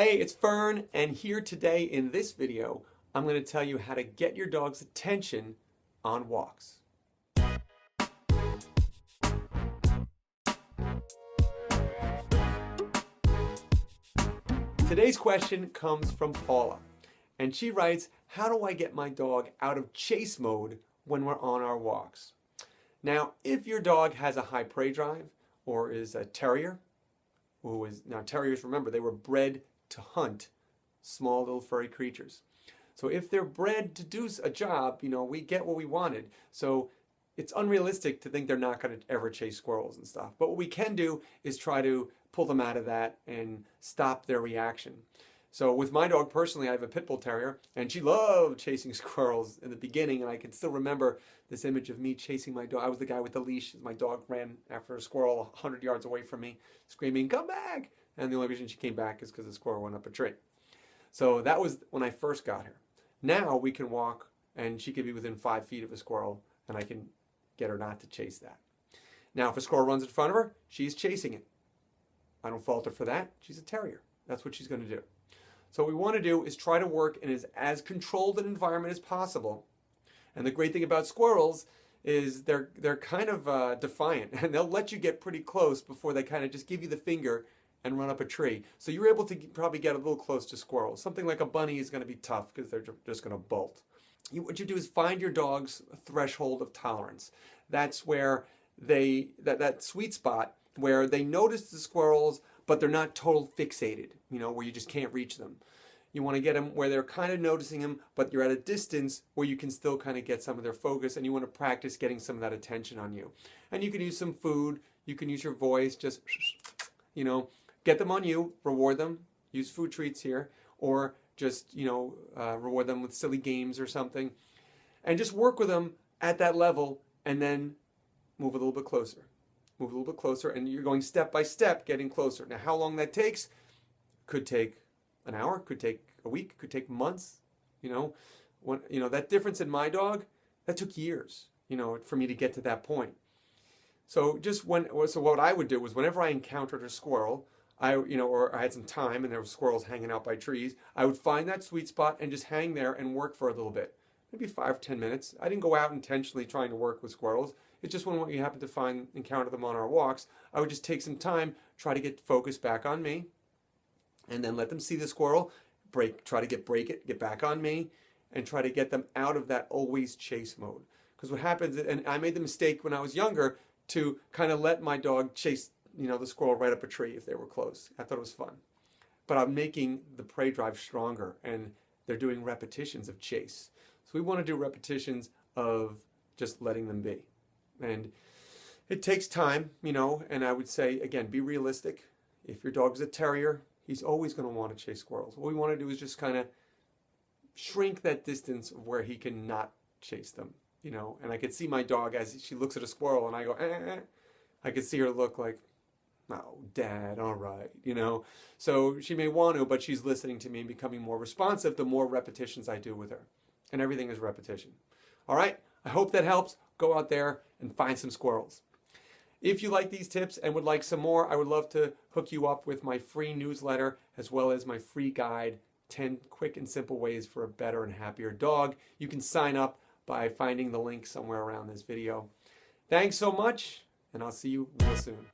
Hey, it's Fern, and here today in this video, I'm going to tell you how to get your dog's attention on walks. Today's question comes from Paula, and she writes, how do I get my dog out of chase mode when we're on our walks? Now, if your dog has a high prey drive or is a terrier, now terriers, remember, they were bred to hunt small little furry creatures. So if they're bred to do a job, we get what we wanted. So it's unrealistic to think they're not going to ever chase squirrels and stuff. But what we can do is try to pull them out of that and stop their reaction. So with my dog personally, I have a pit bull terrier, and she loved chasing squirrels in the beginning, and I can still remember this image of me chasing my dog. I was the guy with the leash. My dog ran after a squirrel 100 yards away from me, screaming, "Come back!" And the only reason she came back is because the squirrel went up a tree. So that was when I first got her. Now we can walk, and she could be within 5 feet of a squirrel, and I can get her not to chase that. Now, if a squirrel runs in front of her, she's chasing it. I don't fault her for that. She's a terrier. That's what she's going to do. So what we want to do is try to work in as controlled an environment as possible. And the great thing about squirrels is they're kind of defiant, and they'll let you get pretty close before they kind of just give you the finger and run up a tree. So you're able to probably get a little close to squirrels. Something like a bunny is going to be tough because they're just going to bolt. What you do is find your dog's threshold of tolerance. That's where that sweet spot where they notice the squirrels, but they're not total fixated, where you just can't reach them. You want to get them where they're kind of noticing them, but you're at a distance where you can still kind of get some of their focus, and you want to practice getting some of that attention on you. And you can use some food, you can use your voice, just, get them on you, reward them, use food treats here, or just, reward them with silly games or something. And just work with them at that level, and then move a little bit closer. Move a little bit closer, and you're going step by step, getting closer. Now, how long that takes? Could take an hour, could take a week, could take months. That difference in my dog, that took years, for me to get to that point. So what I would do was whenever I encountered a squirrel, or I had some time and there were squirrels hanging out by trees, I would find that sweet spot and just hang there and work for a little bit, maybe 5 or 10 minutes. I didn't go out intentionally trying to work with squirrels. It's just when we happen to encounter them on our walks, I would just take some time, try to get focus back on me, and then let them see the squirrel, try to get back on me, and try to get them out of that always chase mode. Because what happens, and I made the mistake when I was younger to kind of let my dog chase, the squirrel right up a tree if they were close. I thought it was fun. But I'm making the prey drive stronger, and they're doing repetitions of chase. So we want to do repetitions of just letting them be. And it takes time, and I would say, again, be realistic. If your dog's a terrier, he's always going to want to chase squirrels. What we want to do is just kind of shrink that distance of where he can not chase them, And I could see my dog as she looks at a squirrel, and I go, eh. I could see her look like, "Oh, Dad, all right," So she may want to, but she's listening to me and becoming more responsive the more repetitions I do with her. And everything is repetition. All right, I hope that helps. Go out there and find some squirrels. If you like these tips and would like some more, I would love to hook you up with my free newsletter as well as my free guide, 10 quick and simple ways for a better and happier dog. You can sign up by finding the link somewhere around this video. Thanks so much, and I'll see you real soon.